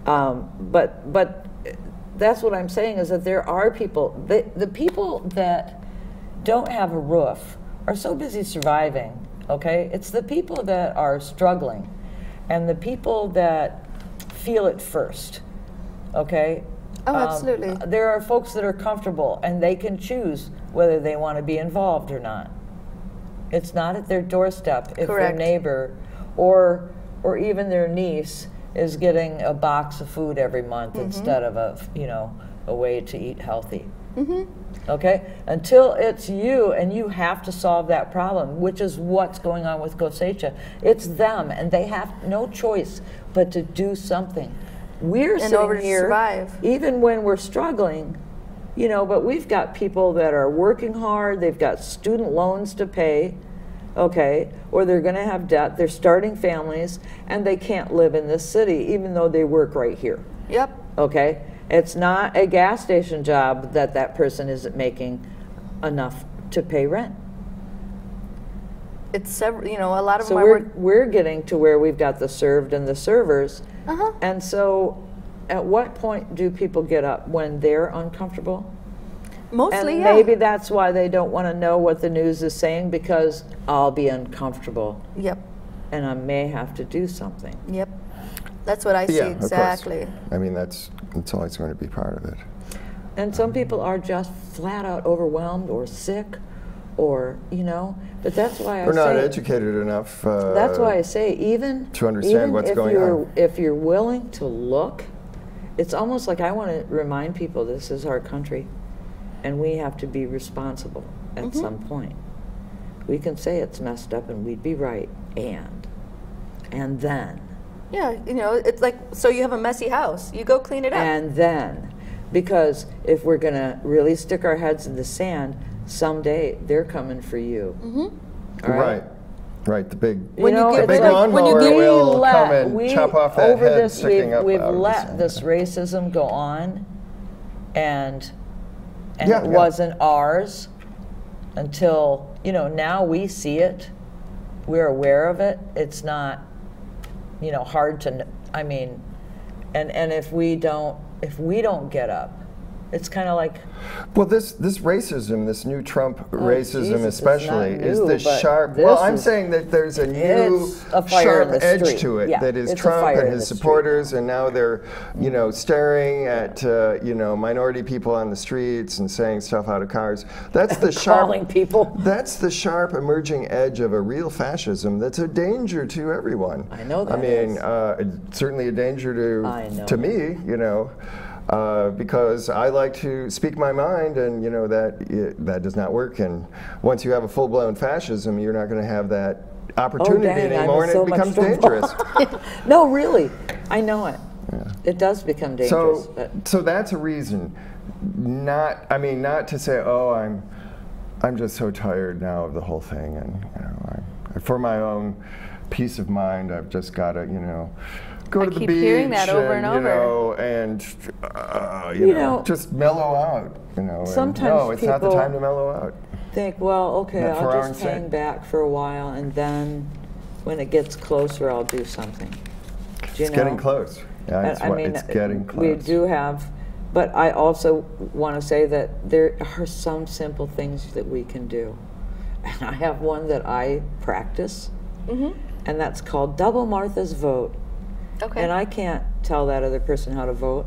but that's what I'm saying, is that there are people, the people that don't have a roof are so busy surviving, okay? It's the people that are struggling and the people that feel it first, okay? Oh, absolutely. There are folks that are comfortable and they can choose whether they want to be involved or not. It's not at their doorstep if their neighbor or even their niece is getting a box of food every month instead of a way to eat healthy. Okay? Until it's you, and you have to solve that problem, which is what's going on with Gosecha. It's them, and they have no choice but to do something. We're sitting here, even when we're struggling, you know, but we've got people that are working hard, they've got student loans to pay, okay, or they're going to have debt, they're starting families, and they can't live in this city even though they work right here. Okay? It's not a gas station job that person isn't making enough to pay rent. It's several, you know, a lot of them are we're getting to where we've got the served and the servers. And so at what point do people get up? When they're uncomfortable? Mostly, and maybe that's why they don't want to know what the news is saying, because I'll be uncomfortable. And I may have to do something. That's what I see exactly. I mean, that's always going to be part of it. And some people are just flat out overwhelmed or sick, or, you know, but that's why we're not educated enough. That's why I say, even to understand what's going on. If you're willing to look, it's almost like I want to remind people this is our country, and we have to be responsible at some point. We can say it's messed up, and we'd be right, and then. Yeah, you know, it's like, so you have a messy house, you go clean it up. And then, because if we're going to really stick our heads in the sand, someday they're coming for you. All right? Right, the big, when you the big lawnmower will come and chop off that head sticking up. We've let this racism go on, and it wasn't ours until, you know, now we see it, we're aware of it, it's not, you know, hard to, I mean, and if we don't get up, it's kind of like. Well, this racism, this new Trump racism especially, is the sharp. Well, I'm saying that there's a new sharp edge to it that is Trump and his supporters, and now they're, you know, staring at you know, minority people on the streets and saying stuff out of cars. That's the calling people. That's the sharp emerging edge of a real fascism. That's a danger to everyone. I know that. I mean, certainly a danger to me. You know. Because I like to speak my mind, and you know that does not work. And once you have a full-blown fascism, you're not going to have that opportunity anymore, and it becomes dangerous. No, really, I know it. It does become dangerous. So that's a reason. Not to say, oh, I'm just so tired now of the whole thing, and you know, for my own peace of mind, I've just got to, you know, go to the beach, hearing that over and over. You know, and you know, just mellow out. You know, sometimes no, it's not the time to mellow out. Think, well, okay, I'll just hang back for a while, and then when it gets closer, I'll do something. It's getting close. Yeah, it's getting close. We do have, but I also want to say that there are some simple things that we can do. And I have one that I practice and that's called Double Martha's Vote. Okay. And I can't tell that other person how to vote,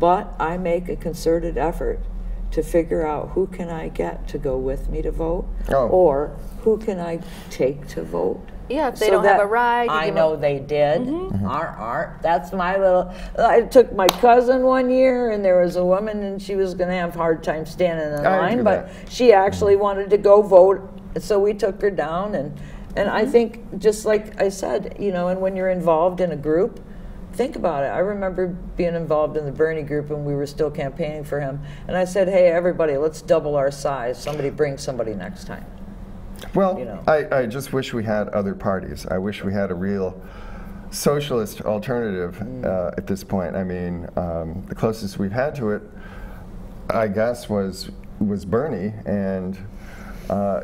but I make a concerted effort to figure out who can I get to go with me to vote, or who can I take to vote. Yeah, if they don't have a ride. I know they did. That's my little. I took my cousin one year, and there was a woman, and she was going to have a hard time standing in line, but she actually wanted to go vote, so we took her down. And I think, just like I said, you know, and when you're involved in a group, think about it. I remember being involved in the Bernie group, and we were still campaigning for him. And I said, hey, everybody, let's double our size. Somebody bring somebody next time. Well, You know. I just wish we had other parties. I wish we had a real socialist alternative at this point. I mean, the closest we've had to it, I guess, was Bernie, and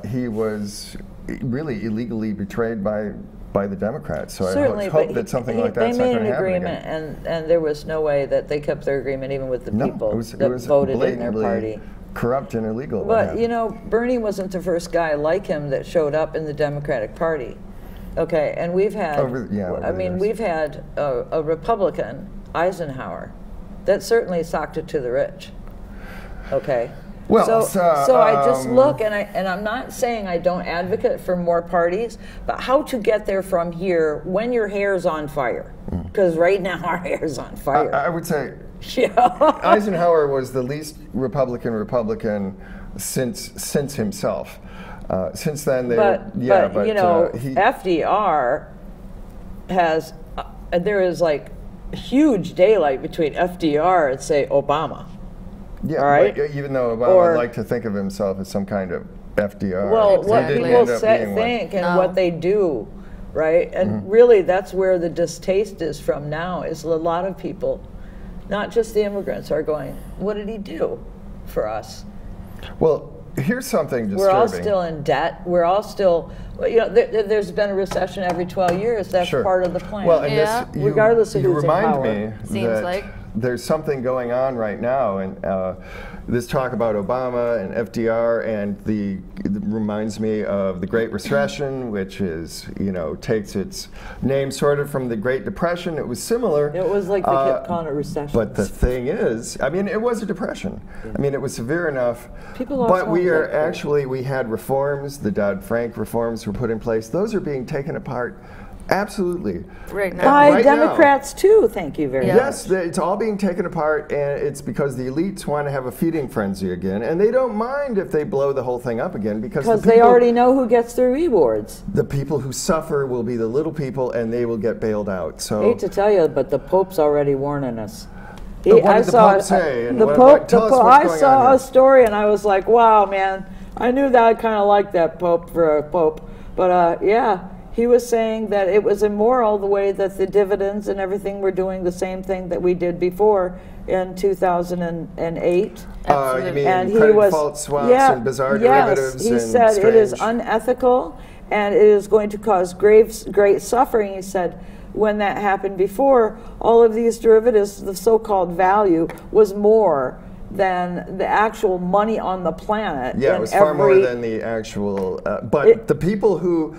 he was really illegally betrayed by the Democrats. So Certainly, I hope but that something like that's not they going made to an happen agreement, again. and there was no way that they kept their agreement, even with the people it was that voted in their blatantly party. Corrupt and illegal. But you know, Bernie wasn't the first guy like him that showed up in the Democratic Party. Okay, and we've had, I mean, we've had a Republican, Eisenhower, that certainly socked it to the rich. Okay. Well, so I just look, and I'm not saying I don't advocate for more parties, but how to get there from here when your hair's on fire? Because right now our hair's on fire. I would say Yeah. Eisenhower was the least Republican since himself. Since then, but you know, FDR has there is like huge daylight between FDR and say Obama. Yeah, all right? But even though Obama would like to think of himself as some kind of FDR. Well, what Exactly. people think and what they do, right? And really, that's where the distaste is from now. Is a lot of people, not just the immigrants, are going, "What did he do for us?" Well, here's something disturbing. We're all still in debt. We're all still, you know, there's been a recession every 12 years. That's part of the plan. Well, and Yeah. this, Regardless of you who's in remind power. me Seems that like. there's something going on right now, and this talk about Obama and FDR, and it reminds me of the Great Recession, which is, you know, takes its name sort of from the Great Depression. It was similar. It was like they kept calling it recession. But the thing is, I mean, it was a depression. I mean, it was severe enough. People lost but we homes are like that. actually, we had reforms. The Dodd-Frank reforms were put in place. Those are being taken apart. Absolutely. Right now. By Right now. Democrats too, thank you very much. Yes, it's all being taken apart, and it's because the elites want to have a feeding frenzy again, and they don't mind if they blow the whole thing up again because They already know who gets the rewards. the people who suffer will be the little people, and they will get bailed out. So I hate to tell you, but the Pope's already warning us. What did the Pope say? And The what- Pope. tell us what's I going saw on here. a story, and I was like, "Wow, man! I knew that I kind of liked that Pope for a Pope." But yeah, he was saying that it was immoral the way that the dividends and everything were doing the same thing that we did before in 2008. you mean And he credit was default swaps and bizarre derivatives he and said it is strange- unethical and it is going to cause great suffering. He said when that happened before, all of these derivatives, the so-called value, was more than the actual money on the planet. Yeah, in it was far more every- than the actual. But the people who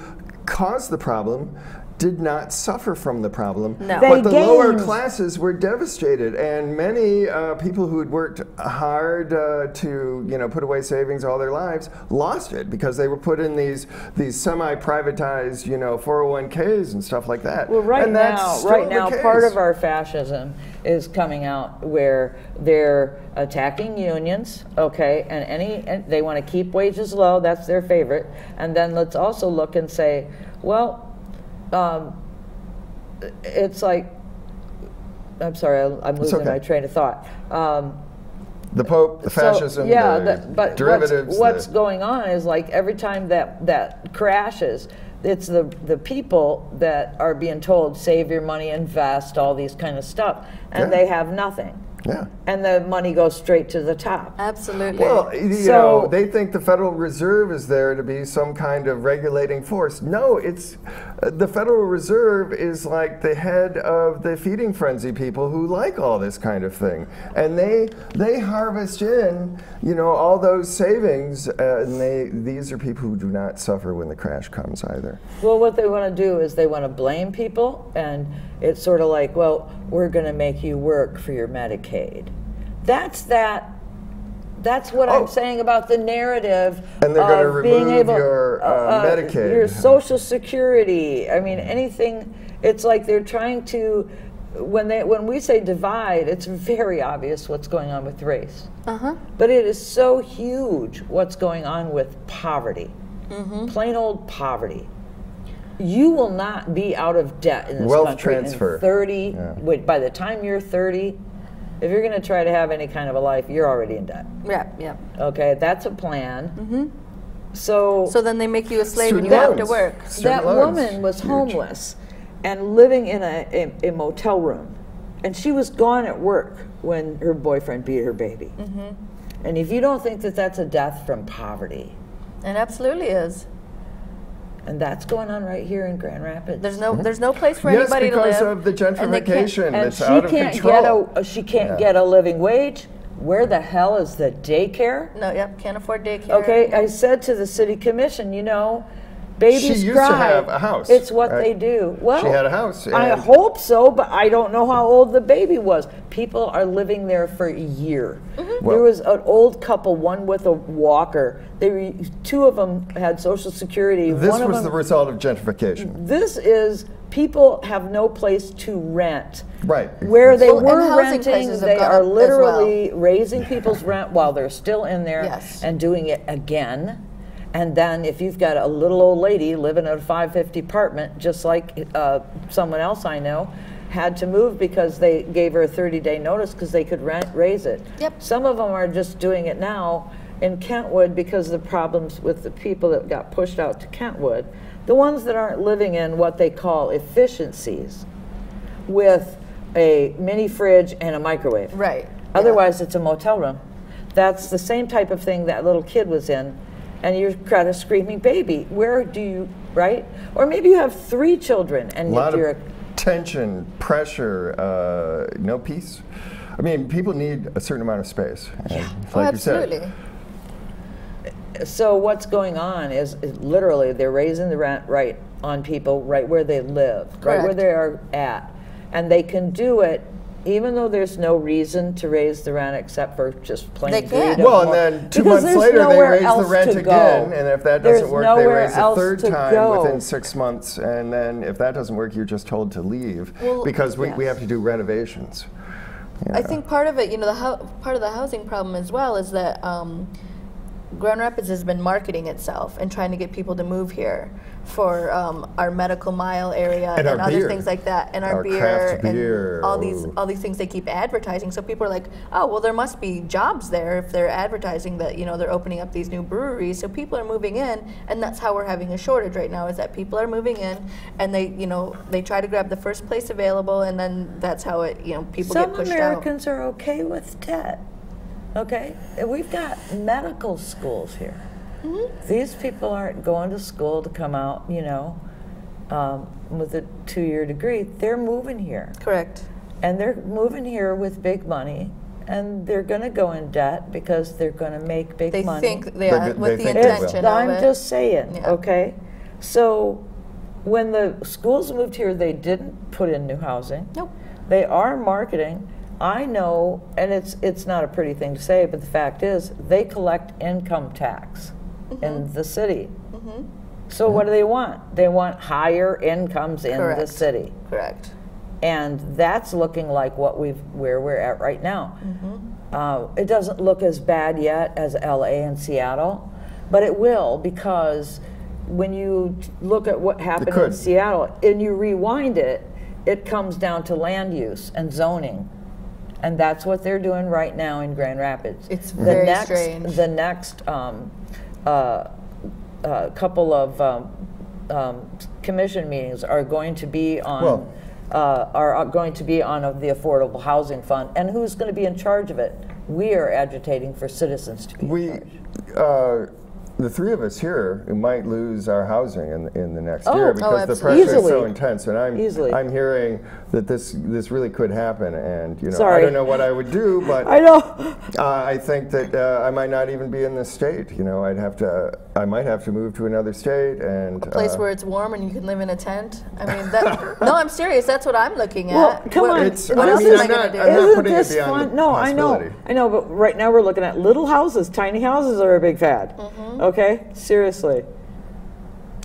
caused the problem did not suffer from the problem. No. They But the lower gained. classes were devastated, and many people who had worked hard to put away savings all their lives lost it because they were put in these semi-privatized 401ks and stuff like that. Well, right and that's still now, the part case. of our fascism is coming out where they're attacking unions, okay, and they want to keep wages low. That's their favorite. And then let's also look and say, well, it's like, I'm sorry, I'm losing okay. my train of thought. The Pope, the fascism, But derivatives. what's going on is like every time that crashes, it's the people that are being told, save your money, invest, all these kind of stuff, and they have nothing. Yeah. And the money goes straight to the top. Absolutely. Well, you know, they think the Federal Reserve is there to be some kind of regulating force. No, it's the Federal Reserve is like the head of the feeding frenzy people who like all this kind of thing, and they harvest in, you know, all those savings, and these are people who do not suffer when the crash comes either. Well, what they want to do is they want to blame people, and it's sort of like, well, we're going to make you work for your Medicaid. That's what I'm saying about the narrative. And they're going to being remove able, your Medicaid, your Social Security. I mean, anything. It's like they're trying to. When we say divide, it's very obvious what's going on with race. But it is so huge what's going on with poverty, plain old poverty. You will not be out of debt in this Wealth country transfer. in 30. By the time you're 30, if you're going to try to have any kind of a life, you're already in debt. Yeah. Okay, that's a plan. So then they make you a slave and Student you have to loans. work. that woman was homeless and living in a motel room, and she was gone at work when her boyfriend beat her baby. And if you don't think that that's a death from poverty, It absolutely is. and that's going on right here in Grand Rapids. There's no place for Yes, anybody to live. because of the and they can't- gentrification and that's she out of can't control. she can't get a living wage. Where the hell is the daycare? Can't afford daycare. Okay, I said to the city commission, you know, babies She used to cry. have a house, It's what right? they do. Well, She had a house, I and- hope so, but I don't know how old the baby was. People are living there for a year. There was an old couple, one with a walker. Two of them had Social Security. This one of was them, the result of gentrification. This is people have no place to rent. Right. Where they Well, and were housing renting, prices have they gone are up as literally raising people's rent while they're still in there Yes. and doing it again. And then if you've got a little old lady living in a 550 apartment, just like someone else I know, had to move because they gave her a 30-day notice because they could raise it. Yep. Some of them are just doing it now in Kentwood because of the problems with the people that got pushed out to Kentwood. The ones that aren't living in what they call efficiencies with a mini fridge and a microwave. Right. Otherwise, it's a motel room. That's the same type of thing that little kid was in, and you've got a screaming baby. Where do you, right? Or maybe you have 3 children, and A lot you're of tension, pressure, no peace. I mean, people need a certain amount of space. And like you said, absolutely. So what's going on is literally they're raising the rent right on people right where they live, right where Correct. they are at. And they can do it even though there's no reason to raise the rent except for just plain They greed. can. of well, and more. then 2 Because months there's later they nowhere raise the else rent to again, go. and if that There's doesn't work, they nowhere raise a else 3rd to time go. within 6 months, and then if that doesn't work, you're just told to leave Well, because we yes. have to do renovations. I think part of it, you know, part of the housing problem as well is that Grand Rapids has been marketing itself and trying to get people to move here for our medical mile area And our other beer. things like that, and our craft beer beer. and all these things they keep advertising. So people are like, oh, well, there must be jobs there if they're advertising that, you know, they're opening up these new breweries. So people are moving in, and that's how we're having a shortage right now. Is that people are moving in, and they try to grab the first place available, and then that's how people Some get pushed Americans are okay with debt. Okay? And we've got medical schools here. These people aren't going to school to come out, with a 2-year degree. They're moving here. out. Correct. And they're moving here with big money, and they're going to go in debt because they're going to make big They money. think they They're are good- with they the think they will. intention of I'm it. just saying, Yeah. okay? So when the schools moved here, they didn't put in new housing. Nope. They are marketing. I know, and it's not a pretty thing to say, but the fact is, they collect income tax in the city. So what do they want? They want higher incomes in the Correct. city. Correct. And that's looking like where we're at right now. It doesn't look as bad yet as LA and Seattle, but it will, because when you look at what happened in could. Seattle and you rewind it, it comes down to land use and zoning. And that's what they're doing right now in Grand Rapids. It's very strange. The next couple of commission meetings are going to be on are going to be on the Affordable Housing Fund, and who's going to be in charge of it? We are agitating for citizens to be in charge. The three of us here might lose our housing in the next Oh, year because the absolutely. pressure is so Easily. intense, and I'm hearing that this really could happen, and you know, Sorry. I don't know what I would do, but I know. I think that I might not even be in this state. You know, I might have to move to another state and A place where it's warm and you can live in a tent. I mean, that, no, I'm serious. That's what I'm looking at. Well, come on. What else am I going to do? I'm not Isn't putting it this beyond fun? the No, possibility. I know, but right now we're looking at little houses. Tiny houses are a big fad. Okay, seriously.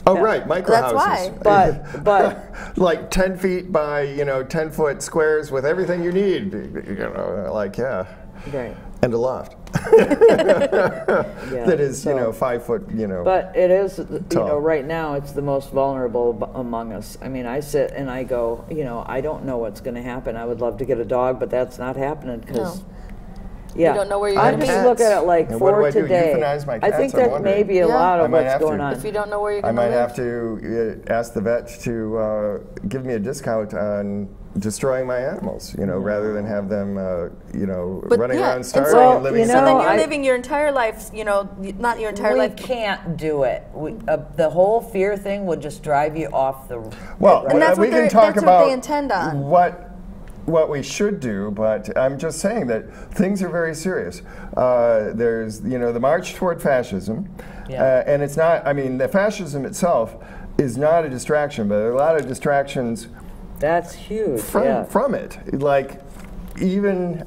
Oh, right, micro That's houses. why. But like 10 feet by 10-foot squares with everything you need. You know, like right. and a loft. Yeah, That is, so- 5 foot. But it is, Tall. right now it's the most vulnerable among us. I mean, I sit and I go, I don't know what's going to happen. I would love to get a dog, but that's not happening because, No. yeah. You don't know where you're I gonna just be. look at it like And what do for I do? today. Euthanize my I think cats? I'm that wondering. may be a Yeah. lot I of might what's have going to. on. If you don't know where you're I going to might live. have to ask the vet to give me a discount on destroying my animals, rather than have them, But running yeah, around and starving so- and living. you So then know, you're I- living your entire life, not your entire We life. can't do it. The whole fear thing would just drive you off the. Well, And that's we what can they're- talk that's about what they intend on. what we should do, but I'm just saying that things are very serious. There's the march toward fascism, Yeah. and it's not. I mean, the fascism itself is not a distraction, but there are a lot of distractions That's huge. from it. Like even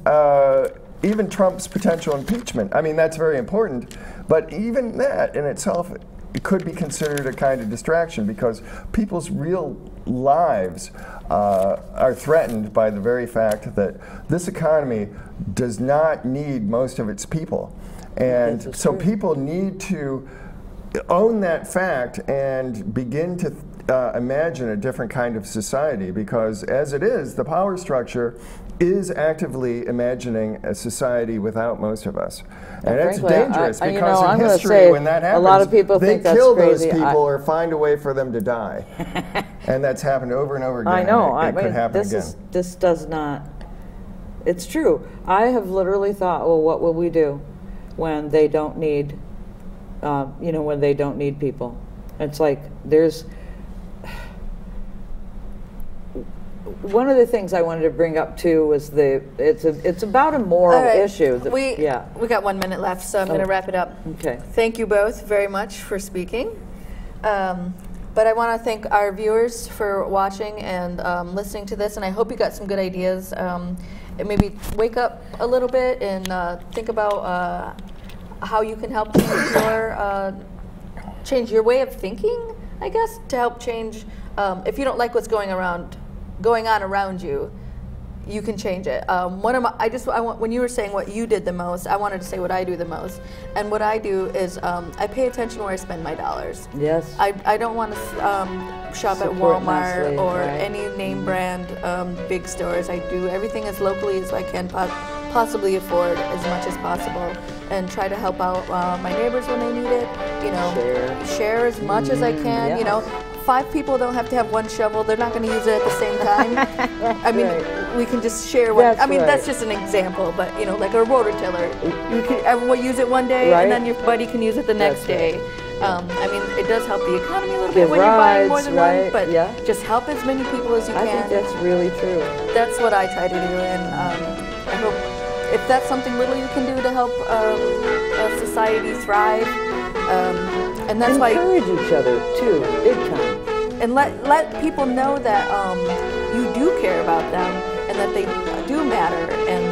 Trump's potential impeachment. I mean, that's very important, but even that in itself it could be considered a kind of distraction because people's real lives are threatened by the very fact that this economy does not need most of its people. And This is so true. people need to own that fact and begin to imagine a different kind of society, because as it is, the power structure is actively imagining a society without most of us. And it's frankly, dangerous I- because I'm in gonna history, say when that a happens, lot of people they think that's kill crazy. those people or find a way for them to die. And that's happened over and over again. I know. It could happen again. This does not. It's true. I have literally thought, well, what will we do when they don't need, when they don't need people? It's like there's. One of the things I wanted to bring up too was it's about a moral All right. issue. We got 1 minute left, so I'm going to wrap it up. Okay. Thank you both very much for speaking. But I want to thank our viewers for watching and listening to this, and I hope you got some good ideas. And maybe wake up a little bit and think about how you can help change your way of thinking, I guess, to help change. If you don't like what's going on around you, you can change it. When you were saying what you did the most, I wanted to say what I do the most. And what I do is I pay attention where I spend my dollars. Yes. I don't want to shop at Support Walmart Nestle, or right. any name brand big stores. I do everything as locally as I can possibly afford as much as possible, and try to help out my neighbors when they need it. Share as much as I can. yeah. 5 people don't have to have one shovel. They're not going to use it at the same time. I mean, right. we can just share one. That's I mean, right. that's just an example, but like a rototiller. You can everyone use it one day, Right. and then your buddy can use it the next That's day. I mean, it does help the economy a little Give bit when you're buying more rides, than right, one, but yeah. just help as many people as you I can. think that's really true. That's what I try to do, and I hope if that's something little you can do to help a society thrive, and that's why. Encourage each other too, big time. And let people know that you do care about them and that they do matter, and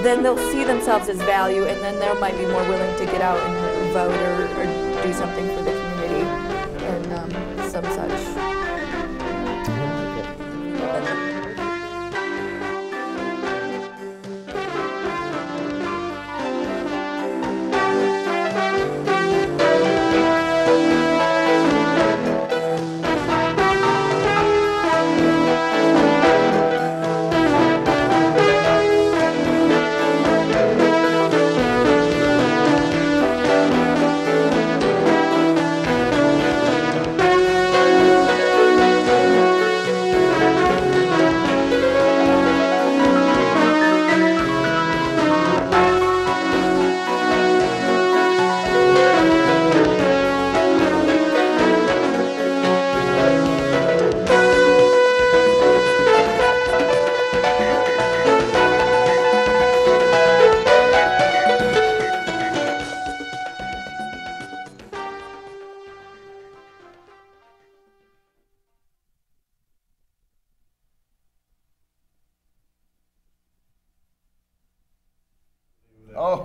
then they'll see themselves as value, and then they might be more willing to get out and vote or do something for the community and some such.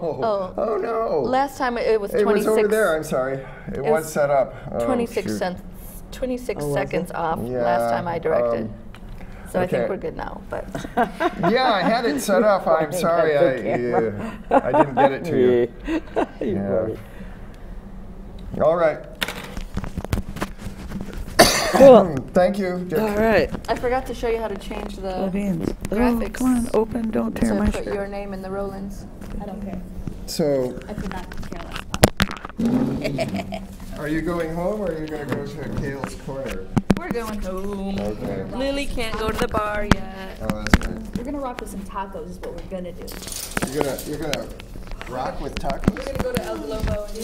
Oh no. Last time it was It 26. was over there. I'm sorry. It was set up. Oh, 26 shoot. cents, 26 was seconds it? off Yeah, last time I directed. So I think okay. we're good now. But Yeah, I had it set up. I'm sorry. I didn't get it to you. Yeah. All right. Cool. Thank you. Dick. All right. I forgot to show you how to change the Beans. graphics. Oh, come on, open. Don't tear to my put shirt. your name in the Rollins. I don't care. So, I could not care less. are you going home or are you going to go to Kale's Corner? We're going home. Okay. Lily can't go to the bar yet. Oh, that's good. We're gonna rock with some tacos is what we're gonna do. You're gonna rock with tacos? We're gonna go to El Globo and do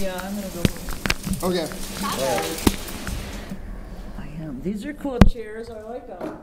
Yeah, I'm gonna go. Okay. I am. These are cool chairs. I like them.